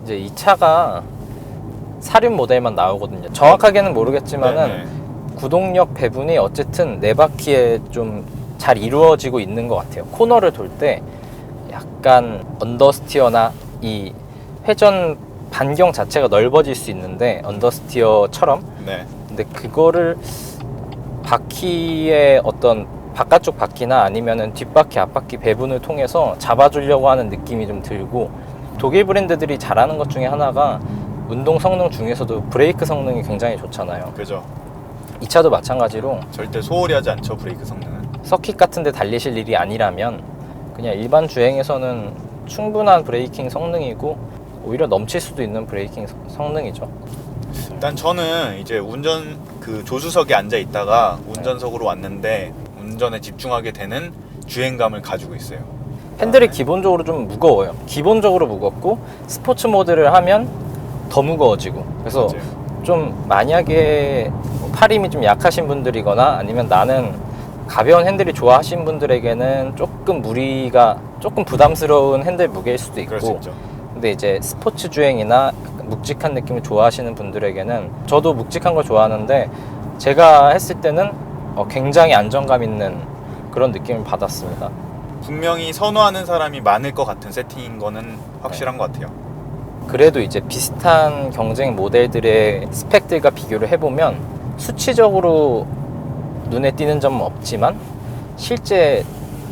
이제 이 차가 사륜 모델만 나오거든요. 정확하게는 모르겠지만은 네네. 구동력 배분이 어쨌든 네 바퀴에 좀 잘 이루어지고 있는 것 같아요. 코너를 돌 때 약간 언더스티어나 이 회전 반경 자체가 넓어질 수 있는데 언더스티어처럼 네. 근데 그거를 바퀴의 어떤 바깥쪽 바퀴나 아니면은 뒷바퀴 앞바퀴 배분을 통해서 잡아주려고 하는 느낌이 좀 들고 독일 브랜드들이 잘하는 것 중에 하나가 운동 성능 중에서도 브레이크 성능이 굉장히 좋잖아요. 그죠. 이 차도 마찬가지로 절대 소홀히 하지 않죠, 브레이크 성능은. 서킷 같은 데 달리실 일이 아니라면 그냥 일반 주행에서는 충분한 브레이킹 성능이고 오히려 넘칠 수도 있는 브레이킹 성능이죠. 일단 저는 이제 운전 그 조수석에 앉아 있다가 운전석으로 왔는데 운전에 집중하게 되는 주행감을 가지고 있어요. 핸들이 기본적으로 좀 무거워요. 기본적으로 무겁고 스포츠 모드를 하면 더 무거워지고 그래서 맞아요. 좀 만약에 팔 힘이 좀 약하신 분들이거나 아니면 나는 가벼운 핸들이 좋아하신 분들에게는 조금 무리가 조금 부담스러운 핸들 무게일 수도 그럴 수 있고 있죠. 근데 이제 스포츠 주행이나 묵직한 느낌을 좋아하시는 분들에게는 저도 묵직한 걸 좋아하는데 제가 했을 때는 굉장히 안정감 있는 그런 느낌을 받았습니다. 분명히 선호하는 사람이 많을 것 같은 세팅인 거는 확실한 것 같아요. 그래도 이제 비슷한 경쟁 모델들의 스펙들과 비교를 해보면 수치적으로 눈에 띄는 점은 없지만 실제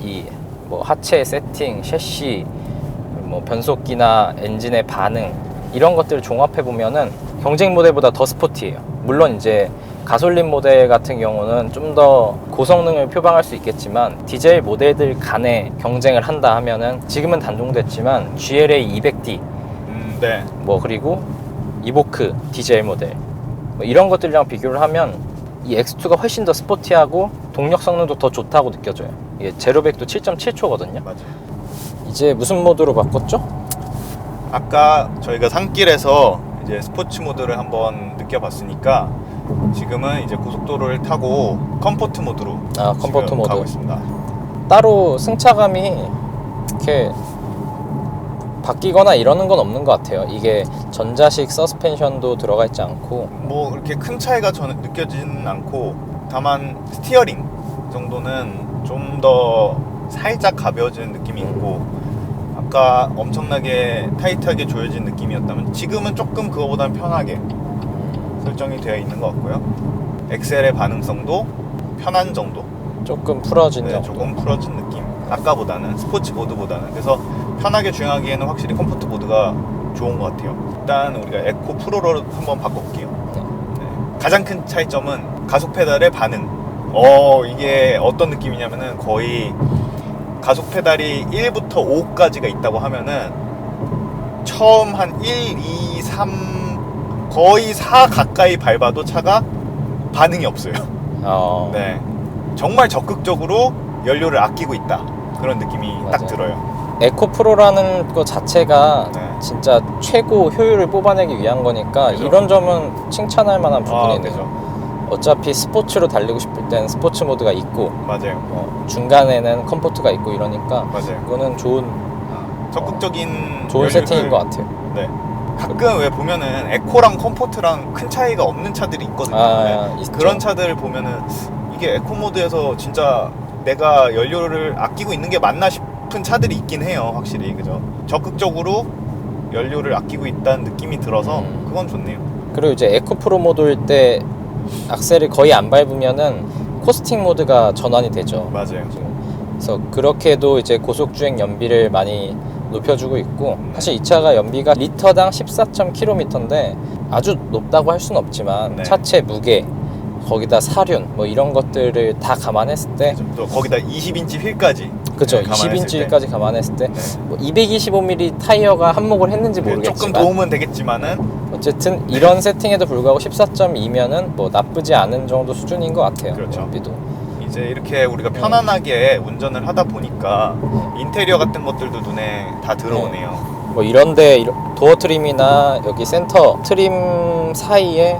이 뭐 하체 세팅, 셰시, 뭐 변속기나 엔진의 반응 이런 것들을 종합해 보면은 경쟁 모델보다 더 스포티해요. 물론 이제 가솔린 모델 같은 경우는 좀 더 고성능을 표방할 수 있겠지만 디젤 모델들 간에 경쟁을 한다 하면은 지금은 단종됐지만 GLA 200D 네. 뭐 그리고 이보크 디젤 모델 뭐 이런 것들이랑 비교를 하면 이 X2가 훨씬 더 스포티하고 동력 성능도 더 좋다고 느껴져요. 이게 제로백도 7.7초거든요. 맞아요. 이제 무슨 모드로 바꿨죠? 아까 저희가 산길에서 이제 스포츠 모드를 한번 느껴봤으니까 지금은 이제 고속도로를 타고 컴포트 모드로 컴포트 지금 모드. 가고 있습니다. 따로 승차감이 이렇게 바뀌거나 이러는 건 없는 것 같아요. 이게 전자식 서스펜션도 들어가 있지 않고 뭐 그렇게 큰 차이가 저는 느껴지는 않고 다만 스티어링 정도는 좀 더 살짝 가벼워지는 느낌이 있고 아까 엄청나게 타이트하게 조여진 느낌이었다면 지금은 조금 그거보다는 편하게 설정이 되어 있는 것 같고요. 엑셀의 반응성도 편한 정도, 조금 풀어진 네, 정도. 조금 풀어진 느낌. 아까보다는 스포츠 모드보다는. 그래서 편하게 주행하기에는 확실히 컴포트 모드가 좋은 것 같아요. 일단 우리가 에코 프로로 한번 바꿔볼게요. 네. 가장 큰 차이점은 가속 페달의 반응. 이게 어떤 느낌이냐면은 거의 가속 페달이 1부터 5까지가 있다고 하면은 처음 한 1, 2, 3 거의 4 가까이 밟아도 차가 반응이 없어요. 네, 정말 적극적으로 연료를 아끼고 있다 그런 느낌이 맞아요. 딱 들어요. 에코 프로라는 것 자체가 네. 진짜 최고 효율을 뽑아내기 위한 거니까 그죠. 이런 점은 칭찬할 만한 부분이네요. 그죠. 어차피 스포츠로 달리고 싶을 땐 스포츠 모드가 있고 맞아요. 중간에는 컴포트가 있고 이러니까 맞아요. 그거는 좋은 적극적인 좋은 연료를- 세팅인 것 같아요. 네. 가끔 왜 보면은 에코랑 컴포트랑 큰 차이가 없는 차들이 있거든요. 네. 있죠. 그런 차들 보면은 이게 에코 모드에서 진짜 내가 연료를 아끼고 있는 게 맞나 싶은 차들이 있긴 해요. 확실히 그죠. 적극적으로 연료를 아끼고 있다는 느낌이 들어서 그건 좋네요. 그리고 이제 에코 프로 모드일 때 악셀을 거의 안 밟으면은 코스팅 모드가 전환이 되죠. 맞아요. 그래서 그렇게도 이제 고속 주행 연비를 많이 높여주고 있고 사실 이 차가 연비가 리터당 14.km인데 아주 높다고 할 수는 없지만 네. 차체 무게 거기다 사륜 뭐 이런 것들을 다 감안했을 때 또 거기다 20인치 휠까지. 그죠. 네, 감안했을 20인치까지 감안했을 때 네. 뭐 225mm 타이어가 한몫을 했는지 네, 모르겠지만 조금 도움은 되겠지만은 어쨌든 이런 세팅에도 불구하고 14.2면은 뭐 나쁘지 않은 정도 수준인 것 같아요. 그렇죠. 연비도. 이제 이렇게 우리가 편안하게 운전을 하다 보니까 인테리어 같은 것들도 눈에 다 들어오네요. 뭐 이런데 도어 트림이나 여기 센터 트림 사이에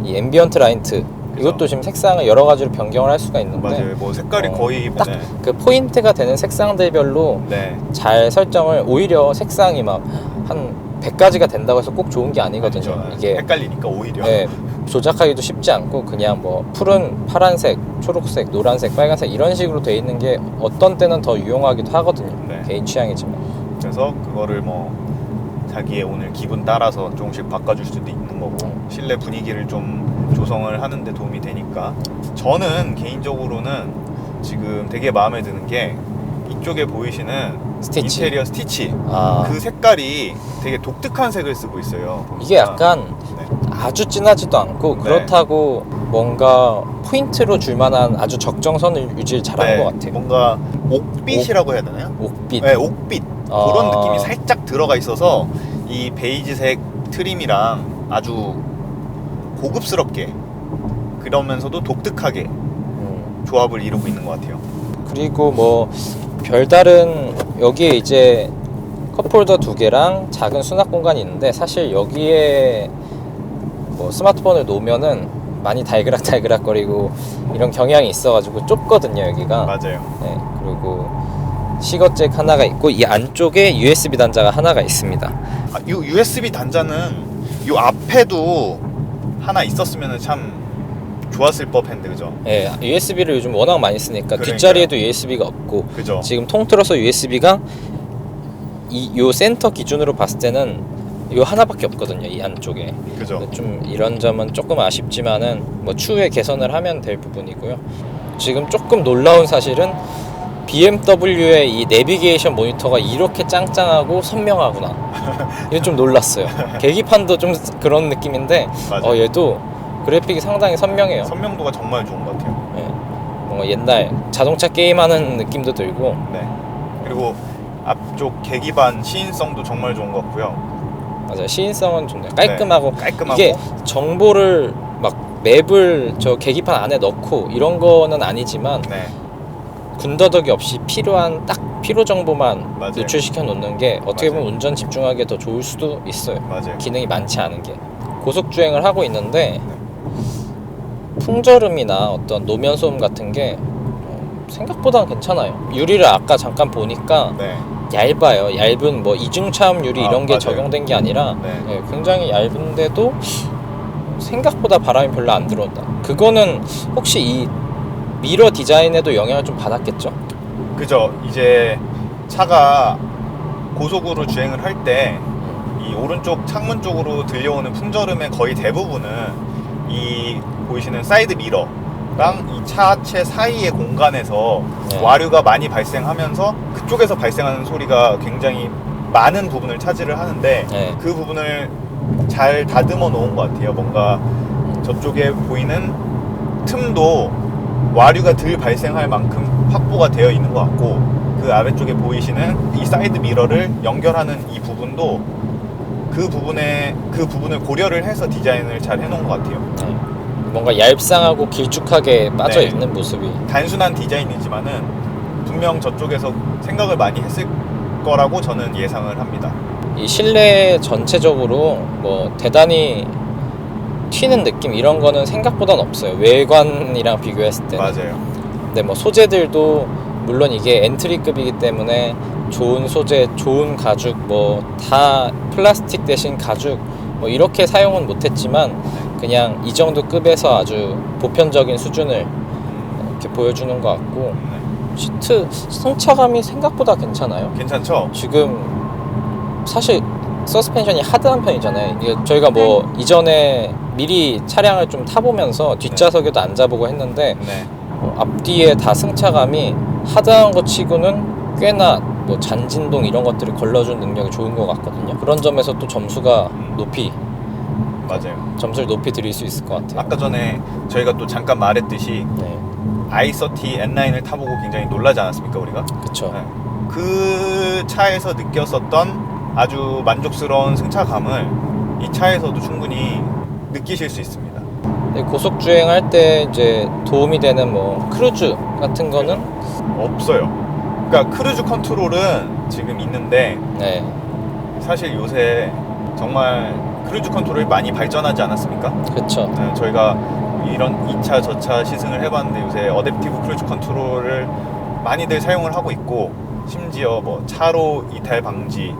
이 앰비언트 라이트 이것도 지금 색상을 여러 가지로 변경을 할 수가 있는데 맞아요. 뭐 색깔이 거의 딱 그 포인트가 되는 색상들별로 네. 잘 설정을 오히려 색상이 막 한 100가지가 된다고 해서 꼭 좋은 게 아니거든요. 그렇죠. 이게 헷갈리니까 오히려. 네, 조작하기도 쉽지 않고 그냥 뭐 푸른 파란색, 초록색, 노란색, 빨간색 이런 식으로 돼 있는 게 어떤 때는 더 유용하기도 하거든요. 네. 개인 취향이지만. 그래서 그거를 뭐 자기의 오늘 기분 따라서 조금씩 바꿔줄 수도 있는 거고 실내 분위기를 좀 조성을 하는 데 도움이 되니까 저는 개인적으로는 지금 되게 마음에 드는 게 이쪽에 보이시는 스티치. 인테리어 스티치 아, 그 색깔이 되게 독특한 색을 쓰고 있어요. 이게 약간 네. 아주 진하지도 않고 그렇다고 뭔가 포인트로 줄 만한 아주 적정선을 유지를 잘한 것 같아요. 뭔가 옥빛이라고 해야 되나요? 옥빛. 네, 옥빛 아. 그런 느낌이 살짝 들어가 있어서 이 베이지색 트림이랑 아주 고급스럽게 그러면서도 독특하게 조합을 이루고 있는 것 같아요. 그리고 뭐 별다른 여기에 이제 컵홀더 2개랑 작은 수납 공간이 있는데 사실 여기에 뭐 스마트폰을 놓으면은 많이 달그락달그락 거리고 이런 경향이 있어가지고 좁거든요 여기가. 맞아요. 네, 그리고 시거잭 하나가 있고 이 안쪽에 USB 단자가 하나가 있습니다. 이 USB 단자는 이 앞에도 하나 있었으면 참 좋았을 법했는데 그죠? 네, USB를 요즘 워낙 많이 쓰니까 그러니까요. 뒷자리에도 USB가 없고 그죠? 지금 통틀어서 USB가 요 센터 기준으로 봤을 때는 요 하나밖에 없거든요 이 안쪽에. 그죠? 좀 이런 점은 조금 아쉽지만은 뭐 추후에 개선을 하면 될 부분이고요. 지금 조금 놀라운 사실은 BMW의 이 내비게이션 모니터가 이렇게 짱짱하고 선명하구나. 이건 좀 놀랐어요. 계기판도 좀 그런 느낌인데 맞아요. 얘도 그래픽이 상당히 선명해요. 선명도가 정말 좋은 것 같아요. 네. 뭔가 옛날 자동차 게임하는 느낌도 들고. 네. 그리고 앞쪽 계기반 시인성도 정말 좋은 것 같고요. 맞아요. 시인성은 좀 깔끔하고, 깔끔하고 이게 정보를 막 맵을 저 계기판 안에 넣고 이런 거는 아니지만 네. 군더더기 없이 필요한 딱 필요 정보만 맞아요. 노출시켜 놓는 게 어떻게 보면 맞아요. 운전 집중하기에 더 좋을 수도 있어요. 맞아요. 기능이 많지 않은 게. 고속 주행을 하고 있는데 풍절음이나 어떤 노면 소음 같은 게 생각보다는 괜찮아요. 유리를 아까 잠깐 보니까 네. 얇아요. 얇은 뭐 이중차음 유리 이런 게 맞아요. 적용된 게 아니라 네. 굉장히 얇은데도 생각보다 바람이 별로 안 들어온다. 그거는 혹시 이 미러 디자인에도 영향을 좀 받았겠죠? 그죠. 이제 차가 고속으로 주행을 할 때 이 오른쪽 창문 쪽으로 들려오는 풍절음의 거의 대부분은 이 보이시는 사이드 미러랑 이 차체 사이의 공간에서 네. 와류가 많이 발생하면서 그쪽에서 발생하는 소리가 굉장히 많은 부분을 차지를 하는데 네. 그 부분을 잘 다듬어 놓은 것 같아요. 뭔가 저쪽에 보이는 틈도 와류가 덜 발생할 만큼 확보가 되어 있는 것 같고 그 아래쪽에 보이시는 이 사이드 미러를 연결하는 이 부분도 그 부분을 고려를 해서 디자인을 잘 해놓은 것 같아요. 네. 뭔가 얄쌍하고 길쭉하게 빠져 네. 있는 모습이. 단순한 디자인이지만은 분명 저쪽에서 생각을 많이 했을 거라고 저는 예상을 합니다. 이 실내 전체적으로 뭐 대단히 튀는 느낌 이런 거는 생각보다는 없어요. 외관이랑 비교했을 때. 맞아요. 근데 뭐 소재들도 물론 이게 엔트리급이기 때문에 좋은 소재, 좋은 가죽, 뭐 다 플라스틱 대신 가죽 뭐 이렇게 사용은 못했지만 그냥 이 정도 급에서 아주 보편적인 수준을 이렇게 보여주는 것 같고 시트 승차감이 생각보다 괜찮아요. 괜찮죠? 지금 사실 서스펜션이 하드한 편이잖아요. 이게 저희가 뭐 이전에 미리 차량을 좀 타보면서 뒷좌석에도 앉아보고 했는데 네. 앞뒤에 다 승차감이 하드한 것 치고는 꽤나 뭐 잔진동 이런 것들을 걸러준 능력이 좋은 것 같거든요. 그런 점에서 또 점수가 높이 맞아요. 점수를 높이 드릴 수 있을 것 같아요. 아까 전에 저희가 또 잠깐 말했듯이 네, i30 N9을 타보고 굉장히 놀라지 않았습니까 우리가? 그쵸. 네. 그 차에서 느꼈었던 아주 만족스러운 승차감을 이 차에서도 충분히 느끼실 수 있습니다. 근데 고속 주행할 때 이제 도움이 되는 뭐 크루즈 같은 거는 없어요. 그러니까 크루즈 컨트롤은 지금 있는데 네, 사실 요새 정말 크루즈 컨트롤이 많이 발전하지 않았습니까? 그렇죠. 네, 저희가 이런 2차 저차 시승을 해봤는데 요새 어댑티브 크루즈 컨트롤을 많이들 사용을 하고 있고, 심지어 뭐 차로 이탈 방지,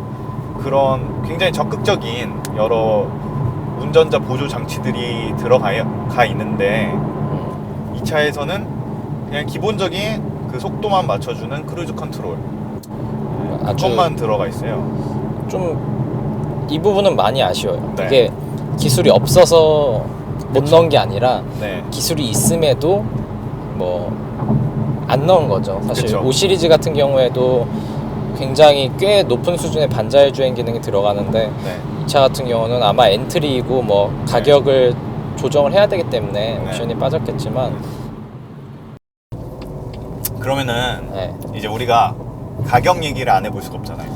그런 굉장히 적극적인 여러 운전자 보조 장치들이 들어가 있는데, 이 차에서는 그냥 기본적인 그 속도만 맞춰주는 크루즈 컨트롤 그것만 들어가 있어요. 좀 이 부분은 많이 아쉬워요. 네. 이게 기술이 없어서 못 그쵸. 넣은 게 아니라 네, 기술이 있음에도 뭐 안 넣은 거죠. 사실 그쵸. 5 시리즈 같은 경우에도 굉장히 꽤 높은 수준의 반자율 주행 기능이 들어가는데, 네, 이 차 같은 경우는 아마 엔트리이고 뭐 가격을 조정을 해야 되기 때문에 네. 옵션이 빠졌겠지만, 그러면은 네. 이제 우리가 가격 얘기를 안 해볼 수가 없잖아요.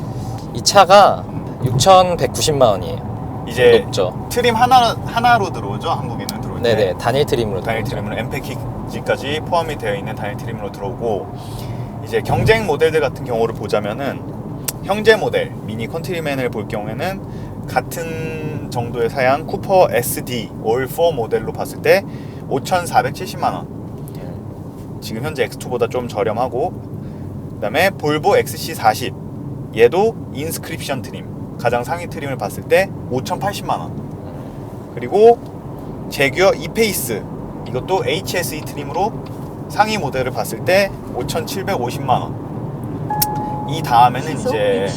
이 차가 6,190만 원이에요. 이제 높죠. 트림 하나로 들어오죠. 한국에는 들어올 때. 네네, 단일 트림으로 단일 들어오죠. 트림으로 M 패키지까지 포함이 되어 있는 단일 트림으로 들어오고, 이제 경쟁 모델들 같은 경우를 보자면은 형제 모델 미니 컨트리맨을 볼 경우에는 같은 정도의 사양 쿠퍼 SD 올4 모델로 봤을 때 5,470만 원. 지금 현재 X2보다 좀 저렴하고, 그다음에 볼보 XC40 얘도 인스크립션 트림, 가장 상위 트림을 봤을 때 5,080만 원. 그리고 제규어 이페이스 이것도 HSE 트림으로 상위 모델을 봤을 때 5,750만 원. 이 다음에는 이제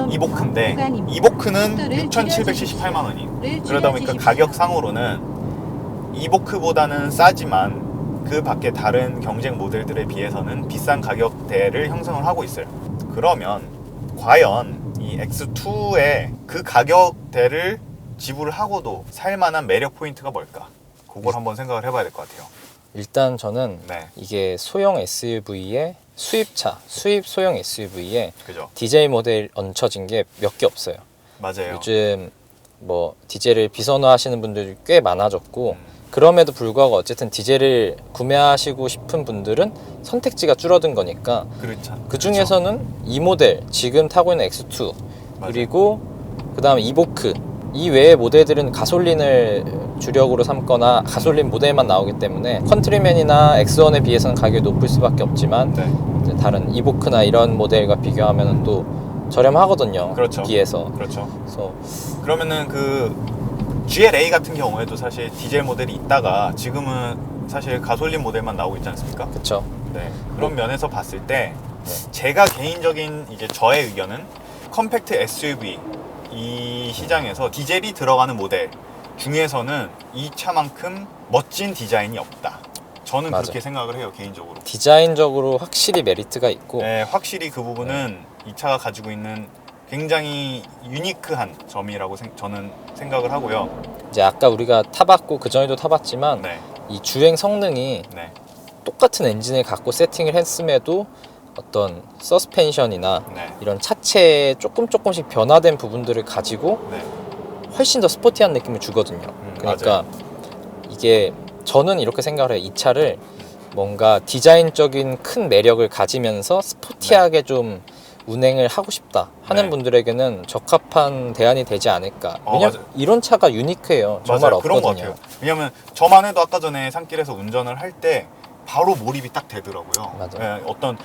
이보크인데, 이보크는 6,778만 원이에요. 그러다 보니까 가격상으로는 이보크보다는 싸지만 그 밖에 다른 경쟁 모델들에 비해서는 비싼 가격대를 형성을 하고 있어요. 그러면 과연 이 X2의 그 가격대를 지불을 하고도 살만한 매력 포인트가 뭘까? 그걸 한번 생각을 해봐야 될 것 같아요. 일단 저는 네. 이게 소형 SUV의 수입차, 수입 소형 SUV에 그죠? 디젤 모델 얹혀진 게 몇 개 없어요. 맞아요. 요즘 뭐 디젤을 비선호하시는 분들이 꽤 많아졌고, 음. 그럼에도 불구하고 어쨌든 디젤을 구매하시고 싶은 분들은 선택지가 줄어든 거니까, 그렇죠. 그 중에서는 이 모델 지금 타고 있는 X2 맞아요. 그리고 그 다음 이보크 이 외의 모델들은 가솔린을 주력으로 삼거나 가솔린 모델만 나오기 때문에 컨트리맨이나 X1에 비해서는 가격이 높을 수밖에 없지만, 네. 이제 다른 이보크나 이런 모델과 비교하면 또 저렴하거든요. 그렇죠. 비해서. 그렇죠. 그래서 그러면은 그 GLA 같은 경우에도 사실 디젤 모델이 있다가 지금은 사실 가솔린 모델만 나오고 있지 않습니까? 그쵸. 네. 그런 면에서 봤을 때 네. 제가 개인적인 이제 저의 의견은 컴팩트 SUV 이 시장에서 디젤이 들어가는 모델 중에서는 이 차만큼 멋진 디자인이 없다. 저는 맞아. 그렇게 생각을 해요, 개인적으로. 디자인적으로 확실히 메리트가 있고, 네, 확실히 그 부분은 이 차가 가지고 있는 굉장히 유니크한 점이라고 저는 생각을 하고요. 이제 아까 우리가 타봤고 그 전에도 타봤지만 네, 이 주행 성능이 네, 똑같은 엔진을 갖고 세팅을 했음에도 어떤 서스펜션이나 네, 이런 차체에 조금씩 변화된 부분들을 가지고 네. 훨씬 더 스포티한 느낌을 주거든요. 그러니까 이게 저는 이렇게 생각을 해요. 이 차를 뭔가 디자인적인 큰 매력을 가지면서 스포티하게 좀 운행을 하고 싶다 하는 네. 분들에게는 적합한 대안이 되지 않을까. 왜냐면 맞아요. 이런 차가 유니크해요. 정말 맞아요. 그런 것 없거든요. 같아요. 왜냐면 저만 해도 아까 전에 산길에서 운전을 할 때 바로 몰입이 딱 되더라고요. 맞아요. 네, 어떤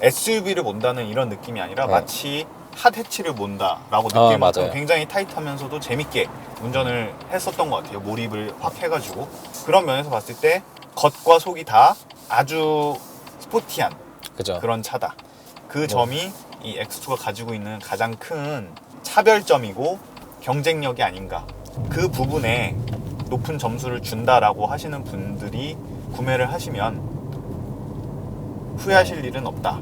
SUV를 본다는 이런 느낌이 아니라 네. 마치 핫 해치를 본다라고 느낄 만큼 맞아요. 굉장히 타이트하면서도 재밌게 운전을 했었던 것 같아요. 몰입을 확 해가지고. 그런 면에서 봤을 때 겉과 속이 다 아주 스포티한 그죠. 그런 차다. 그 점이 이 X2가 가지고 있는 가장 큰 차별점이고 경쟁력이 아닌가. 그 부분에 높은 점수를 준다라고 하시는 분들이 구매를 하시면 후회하실 일은 없다.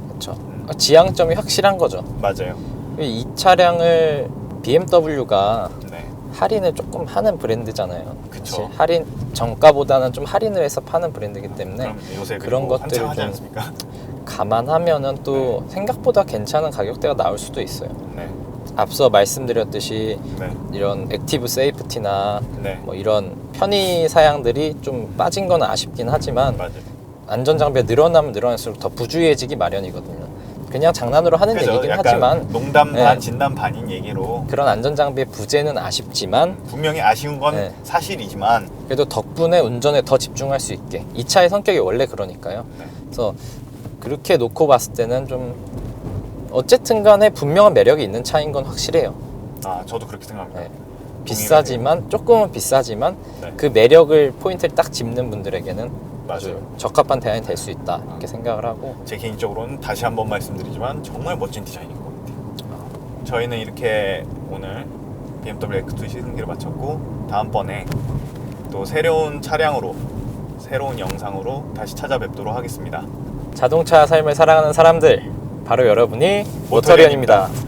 그렇죠. 지향점이 확실한 거죠. 맞아요. 이 차량을 BMW가 네. 할인을 조금 하는 브랜드잖아요. 그쵸. 사실 할인 정가보다는 좀 할인을 해서 파는 브랜드이기 때문에 그럼 요새 그런 그런 것들을 한창 하지 좀 않습니까? 감안하면은 또 생각보다 괜찮은 가격대가 나올 수도 있어요. 네. 앞서 말씀드렸듯이 네. 이런 액티브 세이프티나 네. 뭐 이런 편의 사양들이 좀 빠진 건 아쉽긴 하지만 맞아요. 안전장비가 늘어나면 늘어날수록 더 부주의해지기 마련이거든요. 그냥 장난으로 하는 그죠? 얘기긴 약간 하지만 농담 네. 반 진담 반인 얘기로 그런 안전장비의 부재는 아쉽지만 분명히 아쉬운 건 네. 사실이지만 그래도 덕분에 운전에 더 집중할 수 있게 이 차의 성격이 원래 그러니까요. 네. 그래서 그렇게 놓고 봤을 때는 좀 어쨌든 간에 분명한 매력이 있는 차인 건 확실해요. 저도 그렇게 생각합니다. 네. 비싸지만 조금은 비싸지만 네. 그 매력을 포인트를 딱 짚는 분들에게는 아주 맞아요. 적합한 대안이 될 수 있다 이렇게 생각을 하고 제 개인적으로는 다시 한번 말씀드리지만 정말 멋진 디자인인 것 같아요. 저희는 이렇게 오늘 BMW X2 시승기를 마쳤고 다음번에 또 새로운 차량으로 새로운 영상으로 다시 찾아뵙도록 하겠습니다. 자동차 삶을 사랑하는 사람들 바로 여러분이 모터리언입니다. 모터리언입니다.